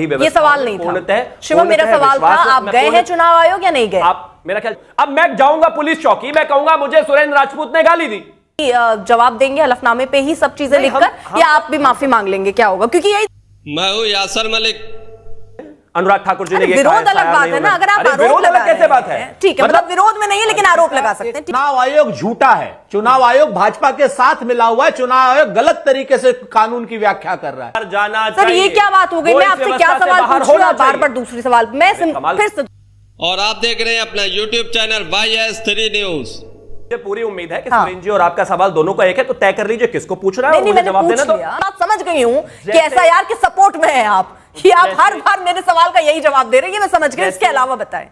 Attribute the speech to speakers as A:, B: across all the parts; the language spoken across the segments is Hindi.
A: ये सवाल नहीं था शिवम, मेरा सवाल था आप गए हैं चुनाव आयोग या नहीं गए?
B: आप मेरा ख्याल, अब मैं जाऊंगा पुलिस चौकी, मैं कहूंगा मुझे सुरेंद्र राजपूत ने गाली दी,
A: जवाब देंगे हलफनामे पे ही सब चीजें लिखकर, या आप भी माफी मांग लेंगे? क्या होगा? क्योंकि यही
C: मैं हूं यासर मलिक।
B: अनुराग ठाकुर जी ने ये
A: विरोध अलग बात है ना, अगर आप आरोप लगा
B: कैसे बात है?
A: ठीक है, मतलब विरोध में नहीं है लेकिन आरोप लगा सकते हैं।
D: चुनाव आयोग झूठा है, चुनाव आयोग भाजपा के साथ मिला हुआ है, चुनाव आयोग गलत तरीके से कानून की व्याख्या कर रहा है।
B: जाना
A: सर ये क्या बात हो गई? मैं आपसे क्या सवाल पूछ रहा हूं, बार बार दूसरी सवाल मैं फिर से।
C: और आप देख रहे हैं अपना YouTube चैनल YS3 न्यूज।
B: मुझे पूरी उम्मीद है कि सुरेंद्र जी और आपका सवाल दोनों का एक है, तो तय कर लीजिए किसको पूछ रहा है, मुझे जवाब देना। तो
A: बात समझ गई हूं कि SIR के सपोर्ट में है आप, कि आप हर बार मेरे सवाल का यही जवाब दे रहे हैं, मैं समझ गई। इसके अलावा बताएं।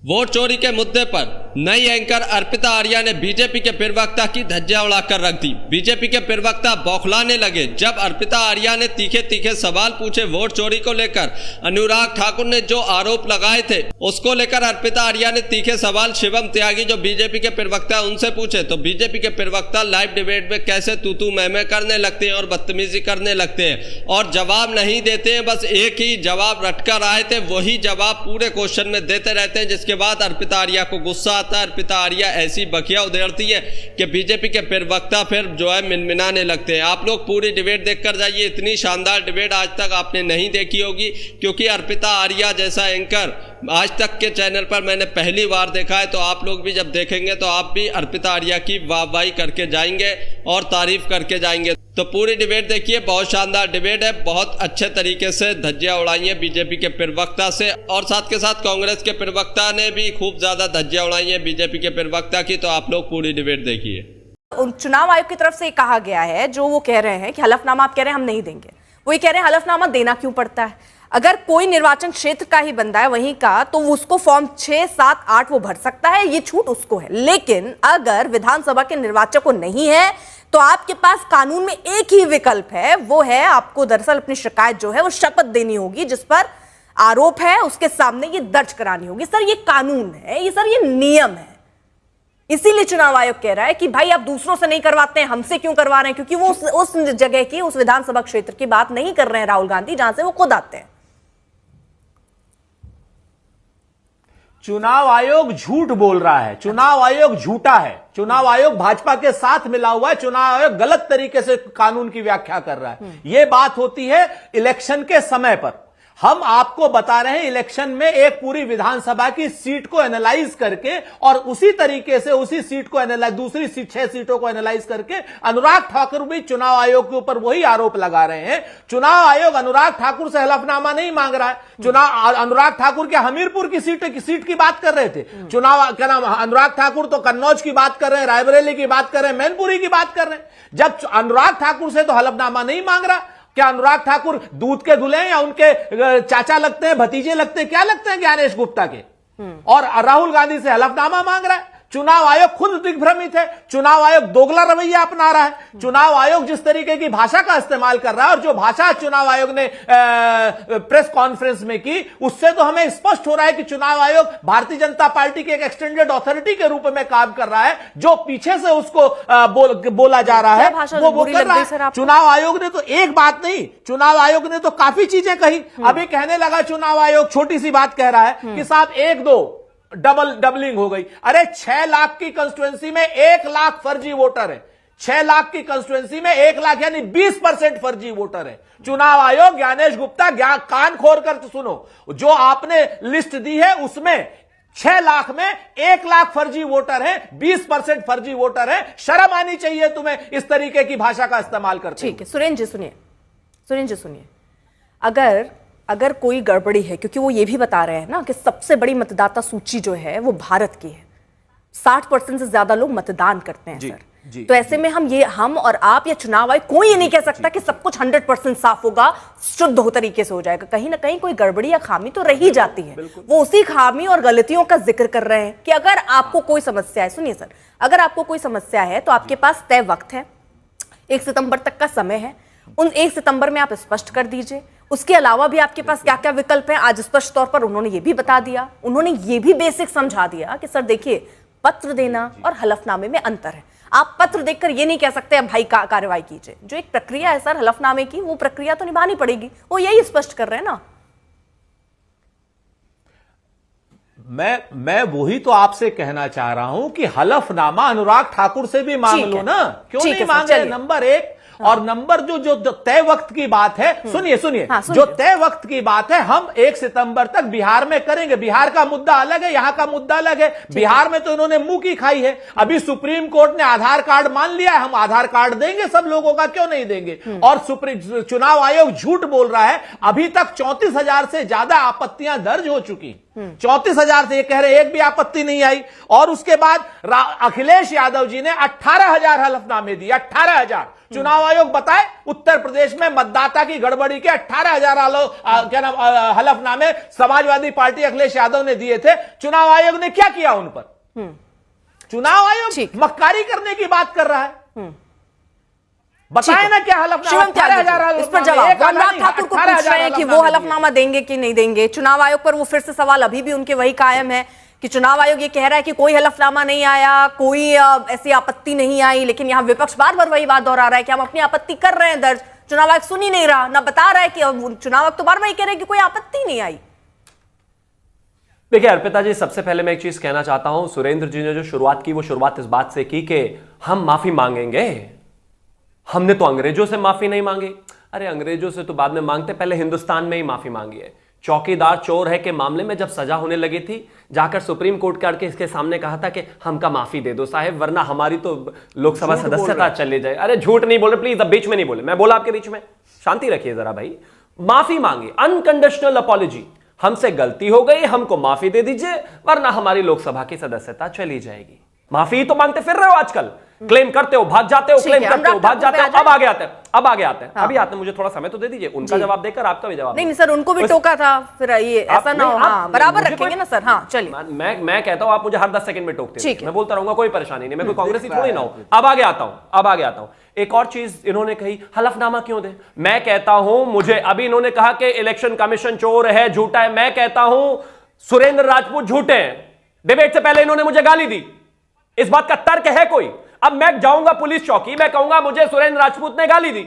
C: वोट चोरी के मुद्दे पर नई एंकर अर्पिता आर्या ने बीजेपी के प्रवक्ता की धज्जियां उड़ाकर रख दी। बीजेपी के प्रवक्ता बौखलाने लगे जब अर्पिता आर्या ने तीखे तीखे सवाल पूछे वोट चोरी को लेकर। अनुराग ठाकुर ने जो आरोप लगाए थे उसको लेकर अर्पिता आर्या ने तीखे सवाल शिवम त्यागी जो बीजेपी के प्रवक्ता उनसे पूछे, तो बीजेपी के प्रवक्ता लाइव डिबेट में कैसे तू मैं करने लगते हैं और बदतमीजी करने लगते हैं और जवाब नहीं देते हैं। बस एक ही जवाब रटकर आए थे, वही जवाब पूरे क्वेश्चन में देते रहते हैं, जिसके बाद अर्पिता आर्या को गुस्सा आता है। अर्पिता आर्या ऐसी बखिया उधेड़ती है कि बीजेपी के प्रवक्ता फिर जो है मिनमिनाने लगते हैं। आप लोग पूरी डिबेट देखकर जाइए, इतनी शानदार डिबेट आज तक आपने नहीं देखी होगी, क्योंकि अर्पिता आर्या जैसा एंकर आज तक के चैनल पर मैंने पहली बार देखा है। तो आप लोग भी जब देखेंगे तो आप भी अर्पिता आर्या की वाहवाही करके जाएंगे और तारीफ करके जाएंगे। तो पूरी डिबेट देखिए, बहुत शानदार डिबेट है, बहुत अच्छे तरीके से धज्जियां उड़ाई है बीजेपी के प्रवक्ता से, और साथ के साथ कांग्रेस के प्रवक्ता ने भी खूब ज्यादा धज्जियां उड़ाई है बीजेपी के प्रवक्ता की। तो आप लोग पूरी डिबेट देखिए।
A: चुनाव आयोग की तरफ से कहा गया है, जो वो कह रहे हैं कि हलफनामा आप कह रहे हैं हम नहीं देंगे, वो ये कह रहे हैं हलफनामा देना क्यों पड़ता है? अगर कोई निर्वाचन क्षेत्र का ही बंदा है वहीं का, तो उसको फॉर्म 6, 7, 8 वो भर सकता है, ये छूट उसको है। लेकिन अगर विधानसभा के निर्वाचक को नहीं है तो आपके पास कानून में एक ही विकल्प है, वो है आपको दरअसल अपनी शिकायत जो है वो शपथ देनी होगी, जिस पर आरोप है उसके सामने ये दर्ज करानी होगी। सर ये कानून है, ये सर ये नियम है। इसीलिए चुनाव आयोग कह रहा है कि भाई आप दूसरों से नहीं करवाते हैं, हमसे क्यों करवा रहे हैं? क्योंकि वो उस जगह की, उस विधानसभा क्षेत्र की बात नहीं कर रहे हैं राहुल गांधी, जहां से वो खुद आते हैं।
D: चुनाव आयोग झूठ बोल रहा है, चुनाव आयोग झूठा है, चुनाव आयोग भाजपा के साथ मिला हुआ है, चुनाव आयोग गलत तरीके से कानून की व्याख्या कर रहा है। यह बात होती है इलेक्शन के समय पर। हम आपको बता रहे हैं इलेक्शन में एक पूरी विधानसभा की सीट को एनालाइज करके और उसी तरीके से उसी सीट को एनालाइज, दूसरी 6 सीटों को एनालाइज करके अनुराग ठाकुर भी चुनाव आयोग के ऊपर वही आरोप लगा रहे हैं। चुनाव आयोग अनुराग ठाकुर से हलफनामा नहीं मांग रहा है। चुनाव अनुराग ठाकुर क्या हमीरपुर की सीट की बात कर रहे थे? चुनाव क्या नाम, अनुराग ठाकुर तो कन्नौज की बात कर रहे हैं, रायबरेली की बात कर रहे हैं, मैनपुरी की बात कर रहे हैं। जब अनुराग ठाकुर से तो हलफनामा नहीं मांग रहा, क्या अनुराग ठाकुर दूध के धुले या उनके चाचा लगते हैं, भतीजे लगते हैं, क्या लगते हैं ज्ञानेश गुप्ता के? और राहुल गांधी से हलफनामा मांग रहा है। चुनाव आयोग खुद दिग्भ्रमित है, चुनाव आयोग दोगला रवैया अपना रहा है। चुनाव आयोग जिस तरीके की भाषा का इस्तेमाल कर रहा है और जो भाषा चुनाव आयोग ने प्रेस कॉन्फ्रेंस में की, उससे तो हमें स्पष्ट हो रहा है कि चुनाव आयोग भारतीय जनता पार्टी के एक एक्सटेंडेड अथॉरिटी के रूप में काम कर रहा है। जो पीछे से उसको बोला जा रहा है वो कर रहा है। चुनाव आयोग ने तो एक बात नहीं, चुनाव आयोग ने तो काफी चीजें कही। अभी कहने लगा चुनाव आयोग, छोटी सी बात कह रहा है कि साहब 1-2 डबलिंग हो गई। अरे 6 लाख की कंस्टिट्यूएंसी में 1 लाख फर्जी वोटर है। 6 लाख की कंस्टिट्यूएंसी में 1 लाख यानी 20% फर्जी वोटर है। चुनाव आयोग, ज्ञानेश गुप्ता, कान खोल कर सुनो, जो आपने लिस्ट दी है उसमें 6 लाख में 1 लाख फर्जी वोटर है, 20% फर्जी वोटर है। शर्म आनी चाहिए तुम्हें इस तरीके की भाषा का इस्तेमाल करते।
A: ठीक है सुरेंद्र जी सुनिए, अगर कोई गड़बड़ी है, क्योंकि वो ये भी बता रहे हैं ना कि सबसे बड़ी मतदाता सूची जो है वो भारत की है, 60% से ज्यादा लोग मतदान करते हैं सर। तो ऐसे में हम और आप या चुनाव आयोग कोई ये नहीं कह सकता कि सब कुछ 100% साफ होगा, शुद्ध हो तरीके से हो जाएगा। कहीं ना कहीं कोई गड़बड़ी या खामी तो रही जाती है। वो उसी खामी और गलतियों का जिक्र कर रहे हैं कि अगर आपको कोई समस्या है, सुनिए सर, अगर आपको कोई समस्या है तो आपके पास तय वक्त है, 1 सितंबर तक का समय है। उन 1 सितंबर में आप स्पष्ट कर दीजिए। उसके अलावा भी आपके पास क्या क्या विकल्प हैं, आज स्पष्ट तौर पर उन्होंने ये भी बता दिया। उन्होंने ये भी बेसिक समझा दिया कि सर देखिए, पत्र देना और हलफनामे में अंतर है। आप पत्र देखकर ये नहीं कह सकते अब भाई कार्रवाई कीजिए। जो एक प्रक्रिया है सर हलफनामे की, वो प्रक्रिया तो निभानी पड़ेगी, वो यही स्पष्ट कर रहे हैं ना।
D: मैं वही तो आपसे कहना चाह रहा हूं कि हलफनामा अनुराग ठाकुर से भी मांग लो ना, क्यों नहीं मांग रहे? नंबर एक। और नंबर जो तय वक्त की बात है, सुनिए
A: हाँ,
D: जो तय वक्त की बात है, हम 1 सितंबर तक बिहार में करेंगे। बिहार का मुद्दा अलग है, यहां का मुद्दा अलग है। बिहार में तो इन्होंने मुंह की खाई है। अभी सुप्रीम कोर्ट ने आधार कार्ड मान लिया है, हम आधार कार्ड देंगे सब लोगों का, क्यों नहीं देंगे? और चुनाव आयोग झूठ बोल रहा है। अभी तक 34,000 से ज्यादा आपत्तियां दर्ज हो चुकी, 34,000 से, ये कह रहे एक भी आपत्ति नहीं आई। और उसके बाद अखिलेश यादव जी ने 18,000 हलफनामे दिए, 18,000। चुनाव आयोग बताए उत्तर प्रदेश में मतदाता की गड़बड़ी के 18,000 क्या नाम हलफनामे समाजवादी पार्टी अखिलेश यादव ने दिए थे। चुनाव आयोग ने क्या किया उन पर? चुनाव आयोग मक्कारी करने की बात कर रहा है। बताए ना क्या हलफनामा? 18,000
A: इस पर जवाब अनुराग ठाकुर को पूछ रहे हैं कि वो हलफनामा देंगे कि नहीं देंगे। चुनाव आयोग पर वो फिर से सवाल अभी भी उनके वही कायम है कि चुनाव आयोग ये कह रहा है कि कोई हलफनामा नहीं आया, कोई ऐसी आपत्ति नहीं आई, लेकिन यहाँ विपक्ष बार बार वही बात दोहरा रहा है कि हम अपनी आपत्ति कर रहे हैं दर्ज, चुनाव आयोग सुन ही नहीं रहा, ना बता रहा है कि चुनाव आयोग तो बार बार कह रहे हैं कि कोई आपत्ति नहीं आई।
B: देखिए अर्पिता जी, सबसे पहले मैं एक चीज कहना चाहता हूं, सुरेंद्र जी ने जो शुरुआत की वो शुरुआत इस बात से की कि हम माफी मांगेंगे। हमने तो अंग्रेजों से माफी नहीं मांगी। अरे अंग्रेजों से तो बाद में मांगते, पहले हिंदुस्तान में ही माफी मांगी है। चौकीदार चोर है के मामले में जब सजा होने लगी थी, जाकर सुप्रीम कोर्ट के इसके सामने कहा था कि हमका माफी दे दो साहब, वरना हमारी तो लोकसभा सदस्यता चले जाए। अरे झूठ नहीं बोले प्लीज, अब बीच में नहीं बोले, मैं बोला आपके बीच में, शांति रखिए जरा भाई। माफी मांगी, अनकंडीशनल अपॉलॉजी, हमसे गलती हो गई, हमको माफी दे दीजिए, वरना हमारी लोकसभा की सदस्यता चली जाएगी। माफी ही तो मांगते फिर रहे हो आजकल, क्लेम करते हो भाग जाते हो, क्लेम करते हो भाग जाते हो। अब आगे आते हैं, अब आगे आते हैं, अभी आते हैं। मुझे थोड़ा समय तो दे दीजिए, उनका जवाब देकर आपका भी जवाब।
A: नहीं सर, उनको भी टोका था, फिर ये ऐसा ना हो। हाँ, बराबर रखेंगे ना सर। हाँ चलिए,
B: मैं कहता हूं आप मुझे हर 10 सेकंड में टोकते हैं, मैं बोलता रहूंगा, कोई परेशानी नहीं, मैं कोई कांग्रेसी थोड़ी ना हूं। अब आगे आता हूं। एक और चीज इन्होंने कही, हलफनामा क्यों दे? मैं कहता हूं, मुझे अभी इन्होंने कहा कि इलेक्शन कमीशन चोर है, झूठा है। मैं कहता हूं सुरेंद्र राजपूत झूठे हैं। डिबेट से पहले इन्होंने मुझे गाली दी, इस बात का तर्क है कोई? अब मैं जाऊंगा पुलिस चौकी, मैं कहूंगा मुझे सुरेंद्र राजपूत ने गाली दी,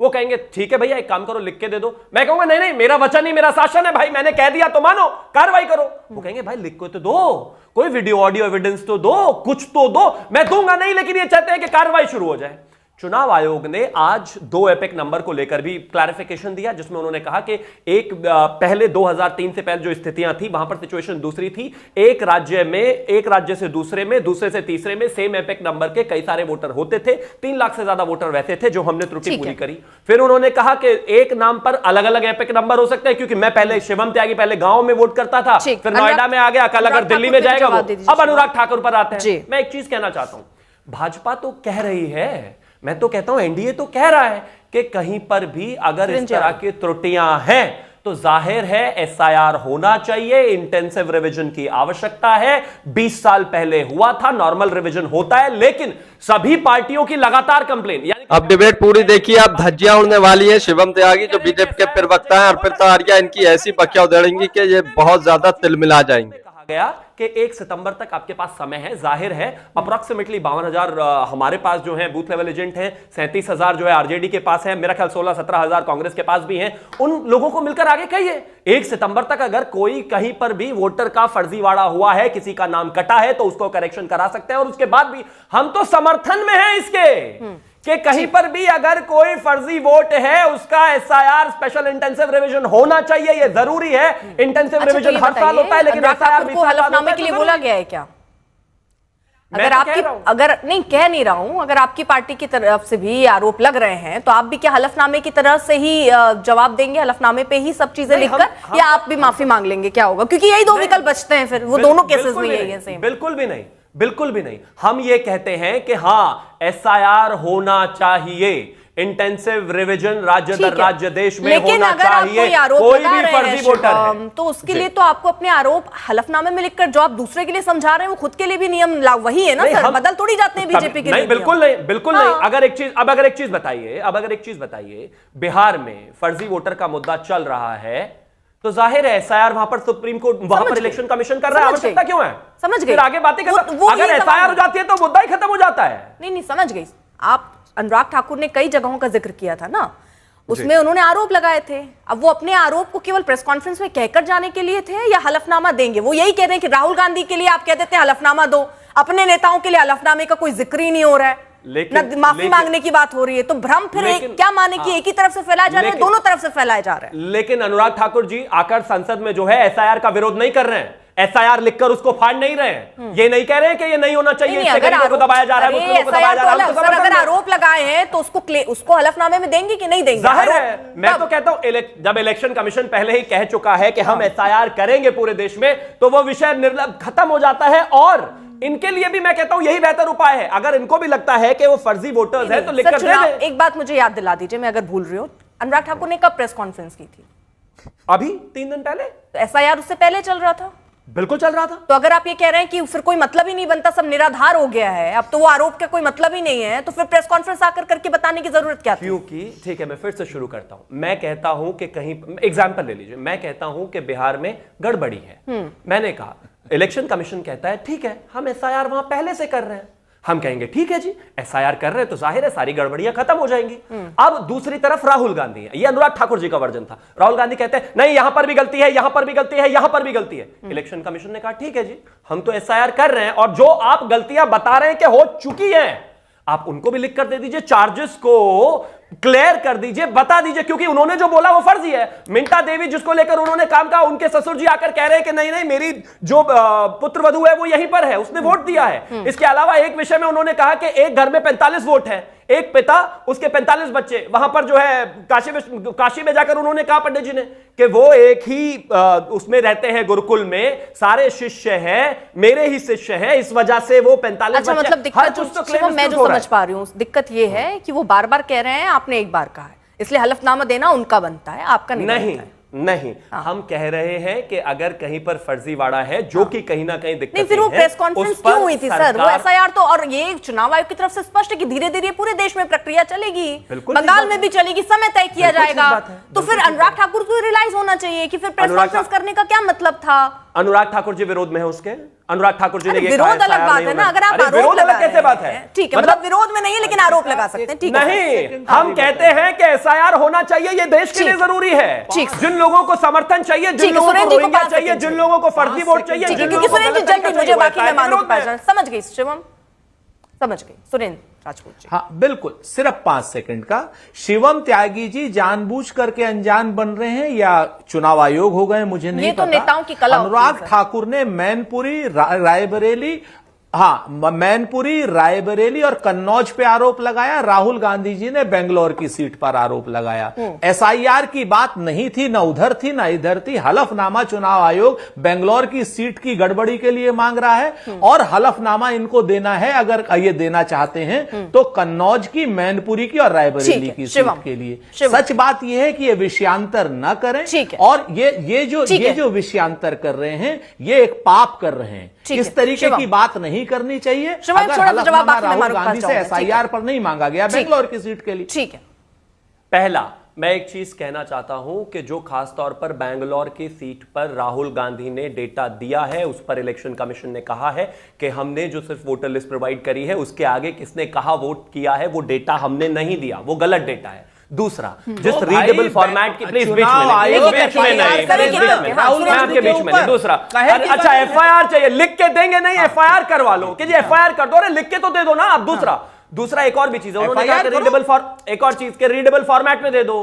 B: वो कहेंगे ठीक है भैया एक काम करो लिख के दे दो। मैं कहूंगा नहीं मेरा वचन ही मेरा शासन है भाई, मैंने कह दिया तो मानो, कार्रवाई करो। वो कहेंगे भाई लिख के तो दो, कोई वीडियो ऑडियो एविडेंस तो दो, कुछ तो दो। मैं दूंगा नहीं, लेकिन ये चाहते हैं कि कार्रवाई शुरू हो जाए। चुनाव आयोग ने आज 2 एपिक नंबर को लेकर भी क्लैरिफिकेशन दिया, जिसमें उन्होंने कहा कि एक पहले 2003 से पहले जो स्थितियां थी वहां पर सिचुएशन दूसरी थी। एक राज्य से दूसरे में, दूसरे से तीसरे में सेम एपिक नंबर के कई सारे वोटर होते थे। 3 लाख से ज्यादा वोटर वैसे थे, जो हमने त्रुटि पूरी करी। फिर उन्होंने कहा कि एक नाम पर अलग अलग एपिक नंबर हो सकते हैं, क्योंकि मैं पहले शिवम त्यागी पहले गांव में वोट करता था, फिर नोएडा में आ गया, कल अगर दिल्ली में जाएगा वो। अब अनुराग ठाकुर पर आते हैं। मैं एक चीज कहना चाहता हूं, भाजपा तो कह रही है, मैं तो कहता हूं एनडीए तो कह रहा है कि कहीं पर भी अगर इस तरह की त्रुटियां हैं तो जाहिर है एसआईआर होना चाहिए, इंटेंसिव रिवीजन की आवश्यकता है। 20 साल पहले हुआ था, नॉर्मल रिवीजन होता है, लेकिन सभी पार्टियों की लगातार कंप्लेन।
C: अब डिबेट पूरी देखिए, अब धज्जियां उड़ने वाली है। शिवम त्यागी जो बीजेपी के प्रवक्ता है, अर्पिता आर्या, इनकी ऐसी बकिया उधेड़ेंगी कि ये बहुत ज्यादा तिलमिला जाएंगे।
B: कहा गया कि 1 सितंबर तक आपके पास समय है। जाहिर है अप्रोक्सीमेटली 52,000 हमारे पास जो है बूथ लेवल एजेंट हैं, 37,000 जो है आरजेडी के पास है, मेरा ख्याल 16-17,000 कांग्रेस के पास भी हैं। उन लोगों को मिलकर आगे कहिए 1 सितंबर तक अगर कोई कहीं पर भी वोटर का फर्जीवाड़ा हुआ है, किसी का नाम कटा है, तो उसको करेक्शन करा सकते हैं। और उसके बाद भी हम तो समर्थन में हैं इसके कि कहीं पर भी अगर कोई फर्जी वोट है उसका एसआईआर स्पेशल इंटेंसिव रिवीजन होना चाहिए। ये जरूरी है। इंटेंसिव रिवीजन हर साल होता है, लेकिन एसआईआर
A: को हलफनामे के लिए बोला गया है क्या? अगर आपकी अगर नहीं कह नहीं रहा हूं, अगर आपकी पार्टी की तरफ से भी आरोप लग रहे हैं तो आप भी क्या हलफनामे की तरह से ही जवाब देंगे, हलफनामे पे ही सब चीजें लिखकर, या आप भी माफी मांग लेंगे? क्या होगा? क्योंकि यही 2 विकल्प बचते हैं, फिर वो दोनों केसेस में यही है सेम।
B: बिल्कुल भी नहीं, बिल्कुल भी नहीं। हम ये कहते हैं कि हां एसआईआर होना चाहिए, इंटेंसिव रिवीजन राज्य दर राज्य देश में होना चाहिए। कोई भी फर्जी वोटर है
A: तो उसके लिए तो आपको अपने आरोप हलफनामे में लिखकर, जो आप दूसरे के लिए समझा रहे हैं वो खुद के लिए भी नियम वही है ना सर, बदल थोड़ी जाते हैं बीजेपी के लिए।
B: नहीं बिल्कुल नहीं, बिल्कुल नहीं। अगर एक चीज बताइए, बिहार में फर्जी वोटर का मुद्दा चल रहा है, तो जाहिर है एसआईआर वहां पर सुप्रीम कोर्ट वहां पर इलेक्शन कमीशन कर रहा है, आवश्यकता क्यों है?
A: समझ गई।
B: फिर आगे बातें कर, अगर एसआईआर हो जाती है तो मुद्दा ही खत्म हो जाता है।
A: नहीं समझ गई। आप अनुराग ठाकुर ने कई जगहों का जिक्र किया था ना, उसमें उन्होंने आरोप लगाए थे। अब वो अपने आरोप को केवल प्रेस कॉन्फ्रेंस में कहकर जाने के लिए थे या हलफनामा देंगे? वो यही कह रहे हैं कि राहुल गांधी के लिए आप कह देते हैं हलफनामा दो, अपने नेताओं के लिए हलफनामे का कोई जिक्र ही नहीं हो रहा है, न माफी मांगने की बात हो रही है। तो भ्रम फिर क्या माने कि एक ही तरफ से फैलाया जा रहा है, दोनों तरफ से फैलाया जा रहा है।
B: लेकिन अनुराग ठाकुर जी आकर संसद में जो है एसआईआर का विरोध नहीं कर रहे हैं, एसआईआर लिखकर उसको फाड़ नहीं रहे हैं, ये नहीं कह रहे हैं कि ये नहीं होना चाहिए, इससे गरीबों को दबाया जा रहा है, मुस्लिमों को दबाया जा रहा है।
A: अगर आरोप लगाए हैं तो उसको हलफनामे में देंगे कि नहीं देंगे?
B: जाहिर है, मैं तो कहता हूं जब इलेक्शन कमीशन पहले ही कह चुका है कि हम एसआईआर करेंगे पूरे देश में, तो वो विषय निर्लभ खत्म हो जाता है। और इनके लिए भी मैं कहता हूं यही बेहतर उपाय है। अगर इनको भी लगता है कि वो फर्जी वोटर्स हैं तो लिखकर दे दें।
A: एक बात मुझे याद दिला दीजिए, मैं अगर भूल रही हूं, अनुराग ठाकुर ने कब प्रेस कॉन्फ्रेंस की थी?
B: अभी 3 दिन पहले।
A: तो एसआईआर उससे पहले चल रहा था।
B: बिल्कुल चल रहा था।
A: तो अगर आप ये कह रहे हैं कि फिर कोई मतलब ही नहीं बनता, सब निराधार हो गया है, अब तो वो आरोप का कोई मतलब ही नहीं है, तो फिर प्रेस कॉन्फ्रेंस आकर करके बताने की जरूरत क्या थी?
B: क्योंकि ठीक है, मैं फिर से शुरू करता हूं। मैं कहता हूं कि कहीं एग्जाम्पल ले लीजिए, मैं कहता हूं कि बिहार में गड़बड़ी है। मैंने कहा, इलेक्शन कमीशन कहता है ठीक है हम एसआईआर वहां पहले से कर रहे हैं। हम कहेंगे ठीक है जी, एसआईआर कर रहे हैं तो जाहिर है सारी गड़बड़ियां खत्म हो जाएंगी। अब दूसरी तरफ राहुल गांधी है, ये अनुराग ठाकुर जी का वर्जन था। राहुल गांधी कहते हैं नहीं यहां पर भी गलती है, यहां पर भी गलती है, यहां पर भी गलती है। इलेक्शन कमीशन ने कहा ठीक है जी, हम तो एसआईआर कर रहे हैं और जो आप गलतियां बता रहे हैं कि हो चुकी हैं, आप उनको भी लिख कर दे दीजिए, चार्जेस को क्लियर कर दीजिए, बता दीजिए, क्योंकि उन्होंने जो बोला वो फर्जी है। मिंटा देवी जिसको लेकर उन्होंने काम कहा, उनके ससुर जी आकर कह रहे हैं कि नहीं नहीं मेरी जो पुत्रवधू है वो यहीं पर है, उसने वोट दिया है। इसके अलावा एक विषय में उन्होंने कहा कि एक घर में 45 वोट है, एक पिता उसके 45 बच्चे, वहां पर जो है काशी में जाकर उन्होंने कहा पंडित जी ने कि वो एक ही उसमें रहते हैं गुरुकुल में, सारे शिष्य हैं, मेरे ही शिष्य हैं, इस वजह से वो 45
A: अच्छा, मतलब दिक्कत मैं जो समझ पा रही हूँ, दिक्कत ये है कि वो बार बार कह रहे हैं आपने एक बार कहा है, इसलिए हलफनामा देना उनका बनता है, आपका नहीं।
B: नहीं, हम कह रहे हैं कि अगर कहीं पर फर्जीवाड़ा है जो कि कहीं ना कहीं दिक्कत
A: नहीं, फिर वो प्रेस कॉन्फ्रेंस क्यों हुई थी सर? वो एसआईआर तो, और ये चुनाव आयोग की तरफ से स्पष्ट है कि धीरे धीरे पूरे देश में प्रक्रिया चलेगी, बंगाल में भी चलेगी, समय तय किया जाएगा। तो फिर अनुराग ठाकुर को रियलाइज होना चाहिए कि फिर प्रेस कॉन्फ्रेंस करने का क्या मतलब था।
B: अनुराग ठाकुर जी विरोध में है उसके, अनुराग ठाकुर जी ने ये
A: विरोध अलग बात है ना, अगर आप आरोप लगा
B: कैसे बात है?
A: ठीक है, मतलब विरोध में नहीं है लेकिन आरोप लगा सकते हैं, ठीक है।
B: नहीं, हम कहते हैं कि एसआईआर होना चाहिए, ये देश के लिए जरूरी है। जिन लोगों को समर्थन चाहिए, जिन लोगों को रोहिंग्या चाहिए, जिन लोगों को फर्जी वोट चाहिए,
A: क्योंकि सुरेंद्र जी जल्दी मुझे बाकी मेहमानों की पहचान समझ गई, शिवम समझ गई, सुरेंद्र राजपूत जी।
D: हाँ बिल्कुल, सिर्फ 5 सेकंड का। शिवम त्यागी जी जानबूझ करके अनजान बन रहे हैं या चुनाव आयोग हो गए, मुझे नहीं पता।
A: ये तो नेताओं की कला।
D: अनुराग ठाकुर ने मैनपुरी, रायबरेली, मैनपुरी, रायबरेली और कन्नौज पे आरोप लगाया। राहुल गांधी जी ने बेंगलोर की सीट पर आरोप लगाया। एसआईआर की बात नहीं थी, न उधर थी न इधर थी। हलफनामा चुनाव आयोग बेंगलोर की सीट की गड़बड़ी के लिए मांग रहा है और हलफनामा इनको देना है, अगर ये देना चाहते हैं तो कन्नौज की, मैनपुरी की और रायबरेली की सीट के लिए। सच बात यह है कि ये विषयांतर न करें, और ये जो विषयांतर कर रहे हैं ये एक पाप कर रहे हैं। इस तरीके की बात नहीं करनी चाहिए। अगर हलफनामा राहुल गांधी से एसआईआर पर नहीं मांगा गया बेंगलोर की सीट के लिए।
A: ठीक है,
B: पहला मैं एक चीज कहना चाहता हूं कि जो खास तौर पर बेंगलोर की सीट पर राहुल गांधी ने डेटा दिया है, उस पर इलेक्शन कमीशन ने कहा है कि हमने जो सिर्फ वोटर लिस्ट प्रोवाइड करी है, उसके आगे किसने कहा वोट किया है वो डेटा हमने नहीं दिया, वो गलत डेटा है। दूसरा, जिस रीडेबल फॉर्मेट की, प्लीज बीच में नहीं, आपके बीच में नहीं। दूसरा, अच्छा एफआईआर चाहिए, लिख के देंगे नहीं, एफआईआर करवा लो कि जी एफआईआर कर दो, अरे लिख के तो दे दो ना आप। दूसरा एक और भी चीज है, उन्होंने कहा एक और चीज के रीडेबल फॉर्मेट में दे दो।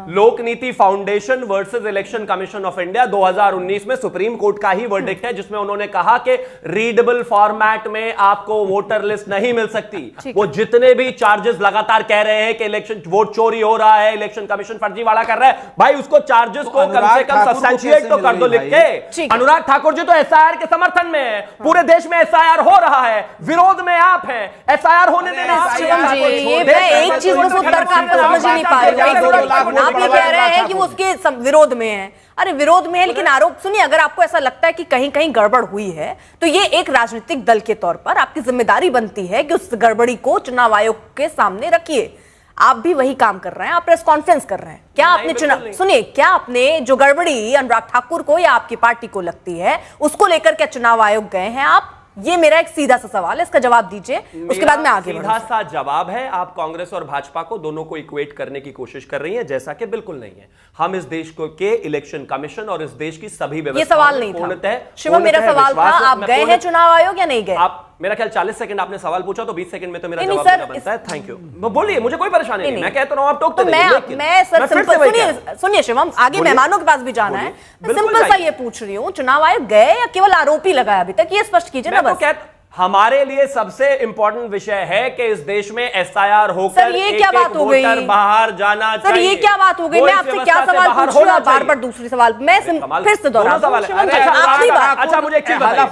B: लोक नीति foundation versus election commission of India 2019 में सुप्रीम कोर्ट का ही वर्डिक्ट है, जिसमें उन्होंने कहा कि रीडेबल फॉर्मेट में आपको वोटर लिस्ट नहीं मिल सकती। वो जितने भी चार्जेस लगातार कह रहे हैं कि इलेक्शन वोट चोरी हो रहा है, इलेक्शन कमीशन फर्जीवाड़ा कर रहा है, भाई उसको चार्जेस को कम से कम सब्सटेंशिएट तो कर दो लिख के। अनुराग ठाकुर जी तो एसआईआर के समर्थन में है, पूरे देश में एसआईआर हो रहा है, विरोध में आप हैं, एसआईआर होने देना।
A: शिवम जी, मैं एक चीज बस उत्तर का आपको समझ ही नहीं पा रही हूँ। आप ये कह रहे हैं कि वो उसके विरोध में है, अरे विरोध में है लेकिन आरोप सुनिए, अगर आपको ऐसा लगता है कि कहीं कहीं गड़बड़ हुई है तो ये एक राजनीतिक दल के तौर पर आपकी जिम्मेदारी बनती है कि उस गड़बड़ी को चुनाव आयोग के सामने रखिए। आप भी वही काम कर रहे हैं, आप प्रेस कॉन्फ्रेंस कर रहे हैं। क्या आपने चुनाव, सुनिए, क्या आपने जो गड़बड़ी अनुराग ठाकुर को या आपकी पार्टी को लगती है उसको लेकर क्या चुनाव आयोग गए हैं आप? ये मेरा एक सीधा सा सवाल है, इसका जवाब दीजिए, उसके बाद मैं आगे
B: सीधा सा जवाब है, आप कांग्रेस और भाजपा को दोनों को इक्वेट करने की कोशिश कर रही हैं, जैसा कि बिल्कुल नहीं है। हम इस देश को के इलेक्शन कमीशन और इस देश की सभी व्यवस्था,
A: ये सवाल नहीं था शिवम, मेरा सवाल था आप गए हैं चुनाव आयोग या नहीं गए?
B: आप मेरा ख्याल 40 सेकंड आपने सवाल पूछा तो 20 सेकंड में तो मेरा जवाब देना बनता है। थैंक यू, बोलिए, मुझे कोई परेशानी नहीं, मैं कहता हूं आप टोकते रहिए।
A: मैं सर सिंपल, सुनिए शिवम, आगे मेहमानों के पास भी जाना है, मैं सिंपल सा ये पूछ रही हूँ, चुनाव आयोग गए या केवल आरोपी लगाया अभी तक, ये स्पष्ट कीजिए ना बस।
B: हमारे लिए सबसे इंपॉर्टेंट विषय है कि इस देश में एसआईआर होकर
A: सर ये क्या बात हो गई,
B: बाहर जाना चाहिए।
A: सर ये क्या बात हो गई, मैं आपसे क्या सवाल पूछ रही हूँ, बार बार दूसरी सवाल, मैं फिर से दोहराता हूं।
B: अच्छा मुझे एक चीज बताइए,
A: आप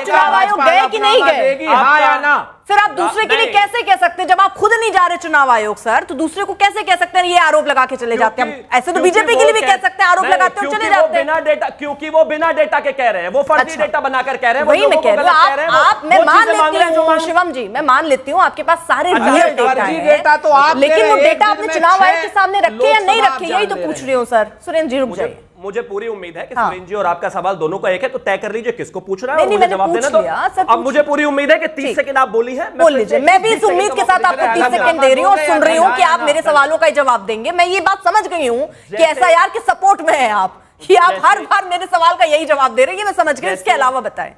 A: चुनाव आयोग गए कि नहीं गए?
D: हाँ या ना?
A: फिर आप दूसरे के लिए कैसे कह सकते हैं, जब आप खुद नहीं जा रहे चुनाव आयोग सर, तो दूसरे को कैसे कह सकते हैं ये आरोप लगा के चले जाते हैं? ऐसे तो बीजेपी के लिए भी कह सकते हैं आरोप लगाते हो चले जाते हैं।
B: बिना डेटा, क्योंकि वो बिना डेटा के कह रहे हैं, वो फर्जी डेटा बनाकर कह रहे हैं,
A: वही मैं कह रही हूँ। आप मैं मान लेती हूँ शिवम जी, मैं मान लेती हूँ आपके पास सारे रियल डेटा है, लेकिन वो डेटा आपने चुनाव आयोग के सामने रखे या नहीं रखे, यही तो पूछ रही हूँ सर। सुरेंद्र जी रुक जाइए,
B: मुझे पूरी उम्मीद है कि सुरेंद्र जी और आपका सवाल दोनों का एक है, तो तय कर लीजिए किसको पूछ रहा है,
A: नहीं,
B: मुझे जवाब देना तो। अब मुझे पूरी उम्मीद है कि 30 सेकंड आप बोली है,
A: बोल लीजिए। मैं भी इस उम्मीद के साथ आपको 30 सेकंड दे रही हूँ और सुन रही हूँ कि आप मेरे सवालों का जवाब देंगे। मैं ये बात समझ गई हूँ कि एसआईआर के सपोर्ट में है आप, कि आप हर बार मेरे सवाल का यही जवाब दे रहे हैं, मैं समझ गई। इसके अलावा बताएं।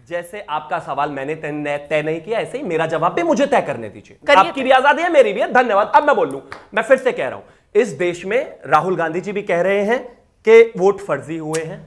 B: जैसे आपका सवाल मैंने तय नहीं किया, ऐसे ही मेरा जवाब भी मुझे तय करने दीजिए। आपकी भी आजादी है, मेरी भी है। धन्यवाद। अब मैं बोल लूं, मैं फिर से कह रहा हूं, इस देश में राहुल गांधी जी भी कह रहे हैं कि वोट फर्जी हुए हैं,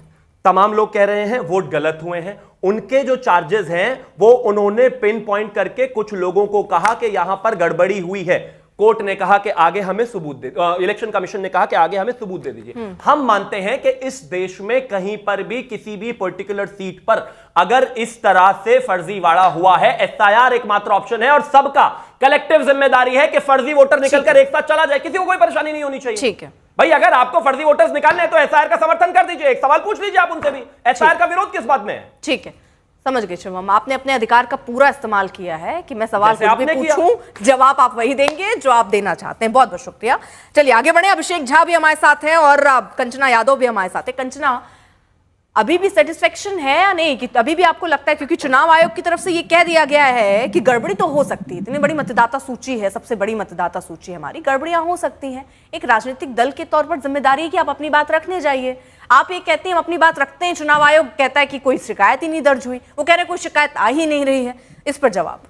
B: तमाम लोग कह रहे हैं वोट गलत हुए हैं। उनके जो चार्जेस हैं वो उन्होंने पिन पॉइंट करके कुछ लोगों को कहा कि यहां पर गड़बड़ी हुई है। कोर्ट ने कहा कि आगे हमें सबूत दे, इलेक्शन कमीशन ने कहा कि आगे हमें सबूत दे दीजिए। हम मानते हैं कि इस देश में कहीं पर भी किसी भी पर्टिकुलर सीट पर अगर इस तरह से फर्जीवाड़ा हुआ है, एसआईआर एकमात्र ऑप्शन है और सबका कलेक्टिव जिम्मेदारी है कि फर्जी वोटर निकलकर एक साथ चला जाए, किसी को कोई परेशानी नहीं होनी चाहिए।
A: ठीक है
B: भाई, अगर आपको फर्जी वोटर्स निकालने हैं तो एसआईआर का समर्थन कर दीजिए। एक सवाल पूछ लीजिए आप उनसे भी, एसआईआर का विरोध किस बात में है?
A: ठीक है, समझ गए शिवम, आपने अपने अधिकार का पूरा इस्तेमाल किया है कि मैं सवाल कुछ भी पूछूं, जवाब आप वही देंगे जो आप देना चाहते हैं। बहुत बहुत शुक्रिया। चलिए आगे बढ़े। अभिषेक झा भी हमारे साथ हैं और कंचना यादव भी हमारे साथ है। कंचना, अभी भी सेटिस्फेक्शन है या नहीं, कि अभी भी आपको लगता है, क्योंकि चुनाव आयोग की तरफ से ये कह दिया गया है कि गड़बड़ी तो हो सकती है, इतनी बड़ी मतदाता सूची है, सबसे बड़ी मतदाता सूची है हमारी, गड़बड़ियां हो सकती हैं, एक राजनीतिक दल के तौर पर जिम्मेदारी है कि आप अपनी बात रखने जाइए। आप ये कहते हैं हम अपनी बात रखते हैं, चुनाव आयोग कहता है कि कोई शिकायत ही नहीं दर्ज हुई, वो कह रहे कोई शिकायत आ ही नहीं रही है। इस पर जवाब।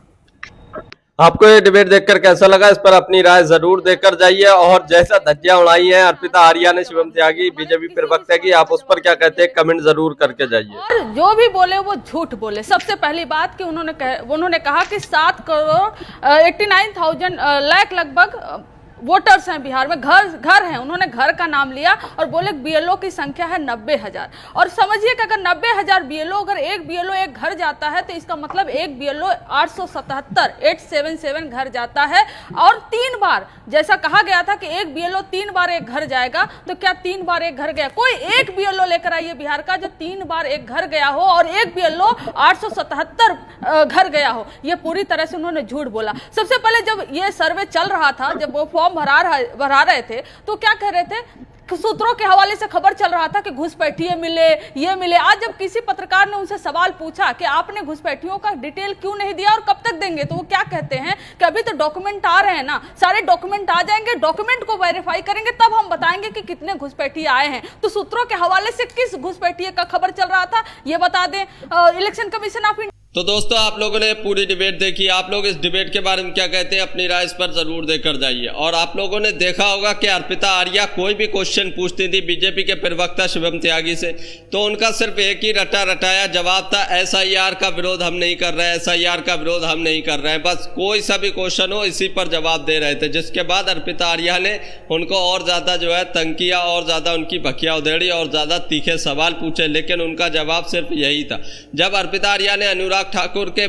C: आपको ये डिबेट देखकर कैसा लगा, इस पर अपनी राय जरूर देकर जाइए। और जैसा धज्जियां उड़ाई हैं अर्पिता आर्या ने शिवम त्यागी बीजेपी प्रवक्ता की, आप उस पर क्या कहते हैं कमेंट जरूर करके जाइए।
E: और जो भी बोले वो झूठ बोले। सबसे पहली बात कि उन्होंने कहा कि 7 करोड़ 89,000 लाख लगभग वोटर्स हैं बिहार में, घर हैं। उन्होंने घर का नाम लिया और बोले बीएलओ की संख्या है 90,000। और समझिए कि अगर 90,000 बीएलओ, अगर एक बीएलओ एक घर जाता है तो इसका मतलब एक बीएलओ 877 घर जाता है। और 3 बार, जैसा कहा गया था कि एक बीएलओ 3 बार एक घर जाएगा, तो क्या 3 बार एक घर गया? कोई एक बीएलओ लेकर आइए बिहार का जो 3 बार एक घर गया हो और एक बीएलओ 877 घर गया हो। ये पूरी तरह से उन्होंने झूठ बोला। सबसे पहले जब ये सर्वे चल रहा था, जब वो फॉर्म भरा रहे थे, तो क्या कह रहे थे, सूत्रों के हवाले से खबर चल रहा था कि घुसपैठिए मिले, ये मिले। आज जब किसी पत्रकार ने उनसे सवाल पूछा कि आपने घुसपैठियों का डिटेल क्यों नहीं दिया और कब तक देंगे, तो वो क्या कहते हैं कि अभी तो डॉक्यूमेंट आ रहे हैं ना, सारे डॉक्यूमेंट आ जाएंगे, डॉक्यूमेंट को वेरीफाई करेंगे तब हम बताएंगे कि कितने घुसपैठिए आए हैं। तो सूत्रों के हवाले से किस घुसपैठिए का खबर चल रहा था ये बता दें। इलेक्शन कमीशन ऑफ
C: तो दोस्तों, आप लोगों ने पूरी डिबेट देखी। आप लोग इस डिबेट के बारे में क्या कहते हैं अपनी राय इस पर जरूर देकर जाइए। और आप लोगों ने देखा होगा कि अर्पिता आर्या कोई भी क्वेश्चन पूछती थी बीजेपी के प्रवक्ता शिवम त्यागी से, तो उनका सिर्फ एक ही रटाया जवाब था, एसआईआर का विरोध हम नहीं कर रहे हैं, एसआईआर का विरोध हम नहीं कर रहे हैं। बस कोई सा भी क्वेश्चन हो इसी पर जवाब दे रहे थे, जिसके बाद अर्पिता आर्या ने उनको और ज़्यादा जो है तंग किया और ज़्यादा उनकी बखिया उधेड़ी और ज़्यादा तीखे सवाल पूछे, लेकिन उनका जवाब सिर्फ यही था। जब अर्पिता आर्या ने अनुराग ठाकुर के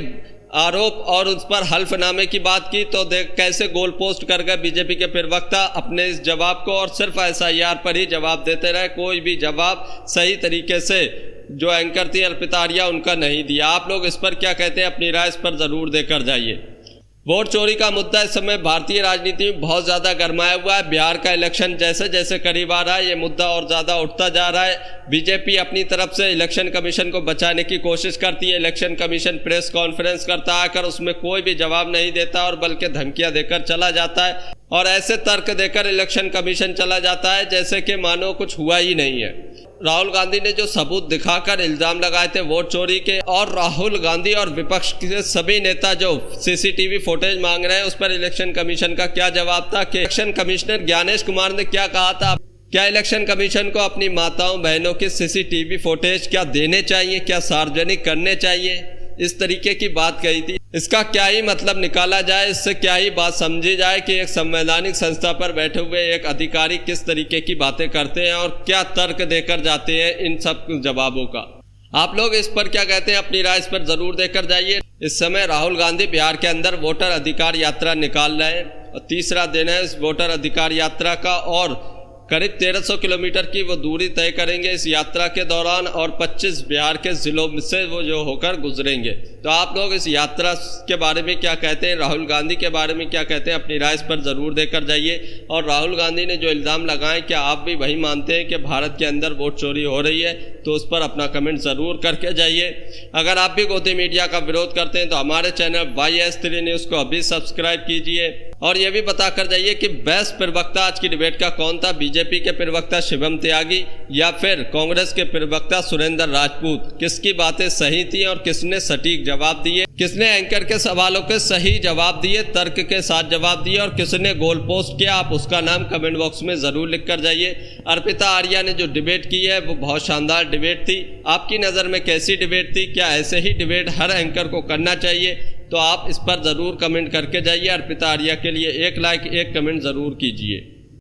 C: आरोप और उस पर हल्फनामे की बात की तो देख कैसे गोल पोस्ट कर गए बीजेपी के प्रवक्ता अपने इस जवाब को, और सिर्फ एसआईआर पर ही जवाब देते रहे। कोई भी जवाब सही तरीके से जो एंकर थी अर्पिता आर्या उनका नहीं दिया। आप लोग इस पर क्या कहते हैं अपनी राय इस पर जरूर देकर जाइए। वोट चोरी का मुद्दा इस समय भारतीय राजनीति में बहुत ज्यादा गरमाया हुआ है। बिहार का इलेक्शन जैसे जैसे करीब आ रहा है ये मुद्दा और ज्यादा उठता जा रहा है। बीजेपी अपनी तरफ से इलेक्शन कमीशन को बचाने की कोशिश करती है। इलेक्शन कमीशन प्रेस कॉन्फ्रेंस करता आकर उसमें कोई भी जवाब नहीं देता और बल्कि धमकियां देकर चला जाता है और ऐसे तर्क देकर इलेक्शन कमीशन चला जाता है जैसे कि मानो कुछ हुआ ही नहीं है। राहुल गांधी ने जो सबूत दिखाकर इल्जाम लगाए थे वोट चोरी के, और राहुल गांधी और विपक्ष के सभी नेता जो सीसीटीवी फुटेज मांग रहे हैं उस पर इलेक्शन कमीशन का क्या जवाब था कि इलेक्शन कमिश्नर ज्ञानेश कुमार ने क्या कहा था? क्या इलेक्शन कमीशन को अपनी माताओं बहनों के सीसीटीवी फुटेज क्या देने चाहिए, क्या सार्वजनिक करने चाहिए, इस तरीके की बात कही थी। इसका क्या ही मतलब निकाला जाए, इससे क्या ही बात समझी जाए कि एक संवैधानिक संस्था पर बैठे हुए एक अधिकारी किस तरीके की बातें करते हैं और क्या तर्क देकर जाते हैं इन सब जवाबों का। आप लोग इस पर क्या कहते हैं, अपनी राय इस पर जरूर देकर जाइए। इस समय राहुल गांधी बिहार के अंदर वोटर अधिकार यात्रा निकाल रहे हैं और तीसरा दिन है इस वोटर अधिकार यात्रा का और करीब 1300 किलोमीटर की वो दूरी तय करेंगे इस यात्रा के दौरान और 25 बिहार के जिलों में से वो जो होकर गुजरेंगे। तो आप लोग इस यात्रा के बारे में क्या कहते हैं, राहुल गांधी के बारे में क्या कहते हैं, अपनी राय इस पर ज़रूर देकर जाइए। और राहुल गांधी ने जो इल्ज़ाम लगाए क्या आप भी वही मानते हैं कि भारत के अंदर वोट चोरी हो रही है, तो उस पर अपना कमेंट ज़रूर करके जाइए। अगर आप भी गोदी मीडिया का विरोध करते हैं तो हमारे चैनल YS3 न्यूज़ को अभी सब्सक्राइब कीजिए और ये भी बताकर जाइए कि बेस्ट प्रवक्ता आज की डिबेट का कौन था, बीजेपी के प्रवक्ता शिवम त्यागी या फिर कांग्रेस के प्रवक्ता सुरेंद्र राजपूत। किसकी बातें सही थी और किसने सटीक जवाब दिए, किसने एंकर के सवालों के सही जवाब दिए, तर्क के साथ जवाब दिए और किसने गोल पोस्ट किया, आप उसका नाम कमेंट बॉक्स में जरूर लिख कर जाइए। अर्पिता आर्या ने जो डिबेट की है वो बहुत शानदार डिबेट थी। आपकी नज़र में कैसी डिबेट थी? क्या ऐसे ही डिबेट हर एंकर को करना चाहिए? तो आप इस पर ज़रूर कमेंट करके जाइए। अर्पिता आर्या के लिए एक लाइक एक कमेंट ज़रूर कीजिए।